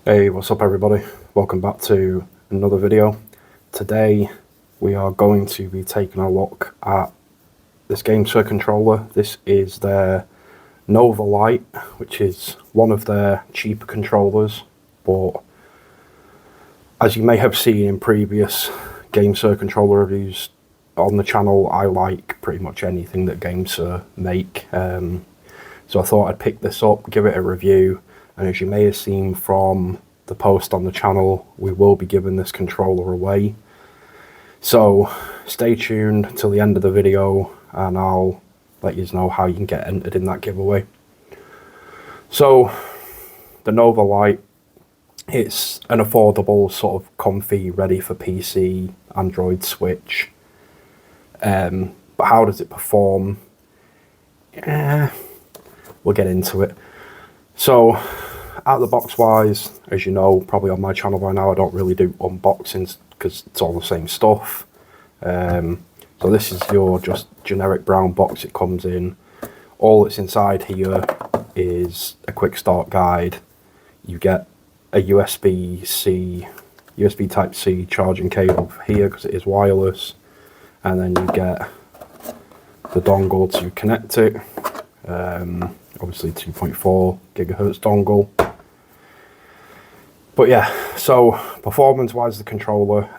Hey, what's up everybody? Welcome back to another video. Today we are going to be taking a look at this GameSir controller. This is their Nova Lite, which is one of their cheaper controllers, but as you may have seen in previous GameSir controller reviews on the channel, I like pretty much anything that GameSir make. So I thought I'd pick this up, give it a review. And as you may have seen from the post on the channel, we will be giving this controller away. So stay tuned till the end of the video and I'll let you know how you can get entered in that giveaway. So the Nova Lite, it's an affordable, sort of comfy, ready for PC, Android Switch. But how does it perform? We'll get into it. So, out of the box wise, as you know, probably on my channel by now, I don't really do unboxings because it's all the same stuff. So this is your just generic brown box it comes in. All that's inside here is a quick start guide. You get a USB Type-C charging cable here because it is wireless. And then you get the dongle to connect it. Obviously 2.4 gigahertz dongle. But yeah, so performance wise, the controller,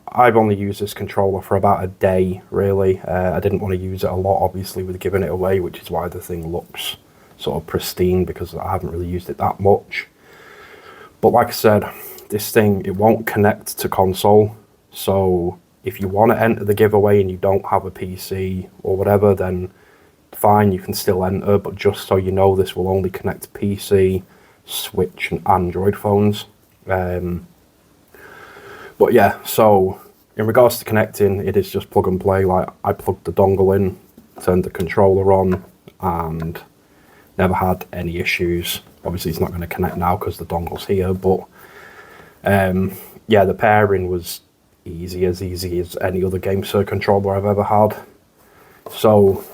I've only used this controller for about a day really. I didn't want to use it a lot obviously with giving it away, which is why the thing looks sort of pristine, because I haven't really used it that much. But like I said, this thing, it won't connect to console, so if you want to enter the giveaway and you don't have a PC or whatever, then fine, you can still enter, but just so you know, this will only connect to PC, Switch and Android phones. But yeah, so in regards to connecting, it is just plug and play. Like, I plugged the dongle in, turned the controller on, and never had any issues. Obviously it's not going to connect now because the dongle's here, but yeah, the pairing was easy as any other GameSir controller I've ever had. So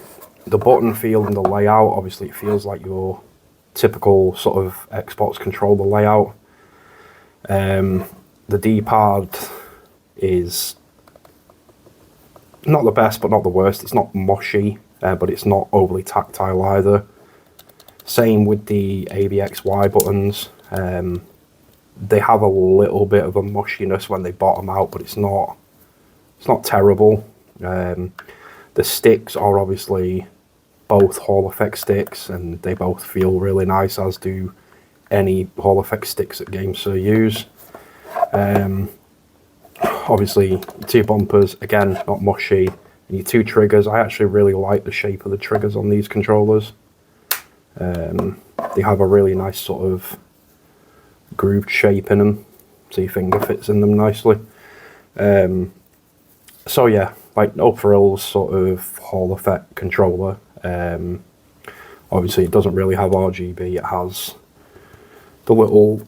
the button feel and the layout, obviously it feels like your typical sort of Xbox controller layout. The D-pad is not the best but not the worst. It's not mushy, but it's not overly tactile either. Same with the ABXY buttons. They have a little bit of a mushiness when they bottom out, but it's not terrible. The sticks are obviously both Hall Effect sticks, and they both feel really nice, as do any Hall Effect sticks that GameSir use. Obviously, two bumpers, again, not mushy. And your two triggers, I actually really like the shape of the triggers on these controllers. They have a really nice sort of grooved shape in them, so your finger fits in them nicely. So yeah, like no frills sort of Hall Effect controller. Obviously it doesn't really have RGB, it has the little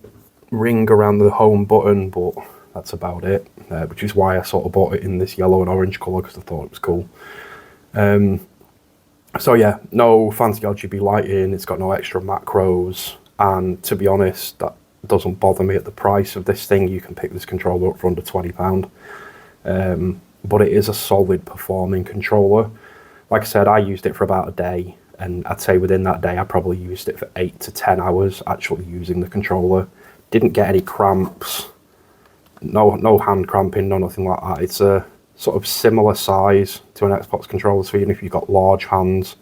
ring around the home button, but that's about it, which is why I sort of bought it in this yellow and orange colour, because I thought it was cool. So yeah, no fancy RGB lighting, it's got no extra macros, and to be honest, that doesn't bother me at the price of this thing. You can pick this controller up for under £20. But it is a solid performing controller. Like I said, I used it for about a day, and I'd say within that day I probably used it for 8 to 10 hours actually using the controller. Didn't get any cramps, no hand cramping, no nothing like that. It's a sort of similar size to an Xbox controller, so even if you've got large hands,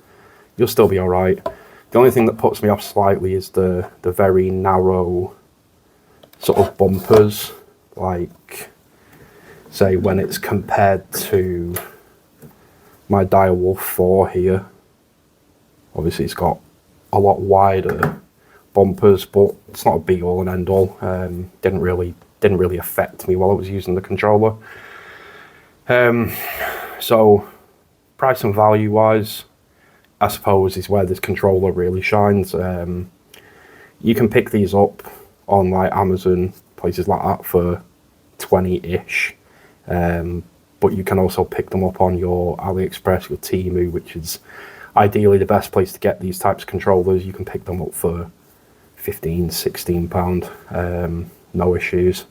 you'll still be alright. The only thing that puts me off slightly is the very narrow sort of bumpers, like say when it's compared to my Direwolf 4 here. Obviously it's got a lot wider bumpers, but it's not a be all and end all. Didn't really affect me while I was using the controller. So price and value wise, I suppose is where this controller really shines. You can pick these up on like Amazon, places like that, for 20-ish. But you can also pick them up on your AliExpress, your Temu, which is ideally the best place to get these types of controllers. You can pick them up for £15, £16, no issues.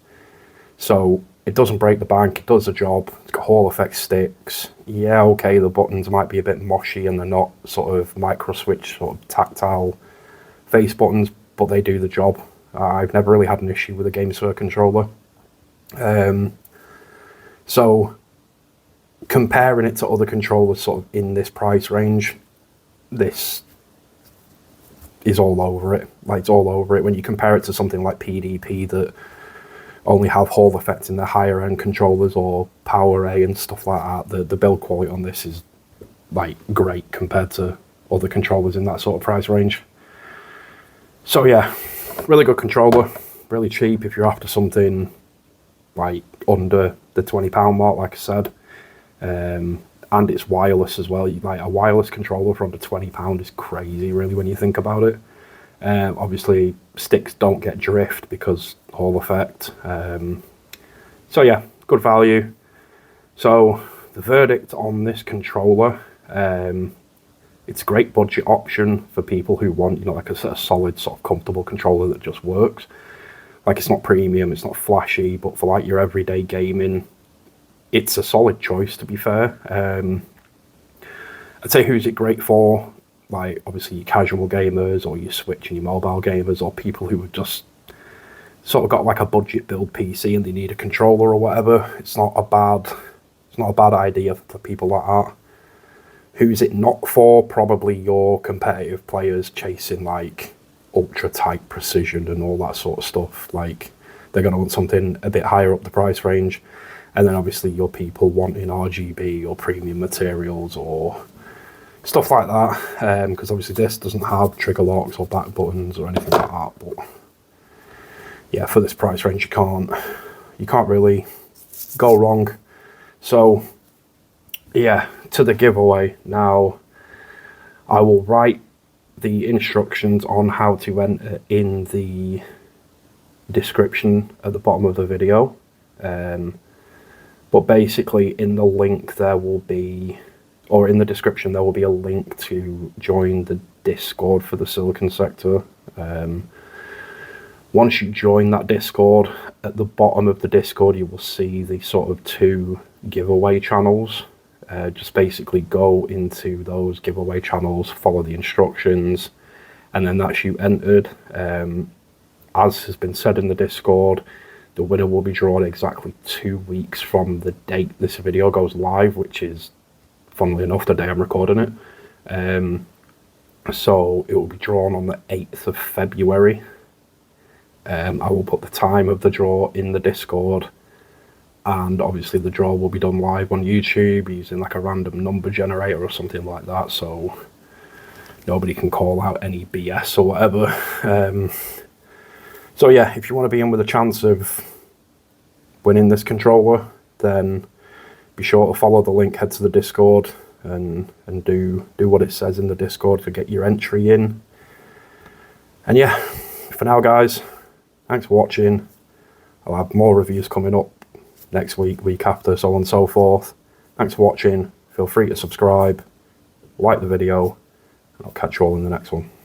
So it doesn't break the bank, it does the job. It's got Hall effect sticks. Yeah, okay, the buttons might be a bit moshy and they're not sort of micro switch, sort of tactile face buttons, but they do the job. I've never really had an issue with a GameSir controller. So comparing it to other controllers sort of in this price range, this is all over it. Like, it's all over it. When you compare it to something like PDP that only have Hall effects in their higher end controllers, or Power A and stuff like that, the build quality on this is like great compared to other controllers in that sort of price range. So yeah, really good controller, really cheap if you're after something like under the £20 mark, like I said. And it's wireless as well. Like, a wireless controller for under £20 is crazy, really, when you think about it. Obviously, sticks don't get drift because Hall effect. So yeah, good value. So the verdict on this controller, it's a great budget option for people who want, like a solid, sort of comfortable controller that just works. Like, it's not premium, it's not flashy, but for like your everyday gaming, it's a solid choice, to be fair. I'd say, who's it great for? Like, obviously your casual gamers, or your Switch and your mobile gamers, or people who have just sort of got like a budget build PC and they need a controller or whatever. It's not a bad idea for people like that. Who's it not for? Probably your competitive players chasing like ultra tight precision and all that sort of stuff. Like, they're going to want something a bit higher up the price range. And then obviously your people wanting RGB or premium materials or stuff like that, because obviously this doesn't have trigger locks or back buttons or anything like that. But yeah, for this price range, you can't really go wrong. So yeah, to the giveaway now. I will write the instructions on how to enter in the description at the bottom of the video. But basically, in the link there will be, or in the description there will be, a link to join the Discord for the Silicon Sector. Once you join that Discord, at the bottom of the Discord you will see the sort of 2 giveaway channels. Just basically go into those giveaway channels, follow the instructions, and then that's you entered. As has been said in the Discord, the winner will be drawn exactly 2 weeks from the date this video goes live, which is, funnily enough, the day I'm recording it. So it will be drawn on the 8th of February. I will put the time of the draw in the Discord, and obviously the draw will be done live on YouTube using like a random number generator or something like that, so nobody can call out any BS or whatever. So yeah, if you want to be in with a chance of winning this controller, then be sure to follow the link, head to the Discord, and do what it says in the Discord to get your entry in. And yeah, for now guys, thanks for watching. I'll have more reviews coming up next week, week after, so on and so forth. Thanks for watching. Feel free to subscribe, like the video, and I'll catch you all in the next one.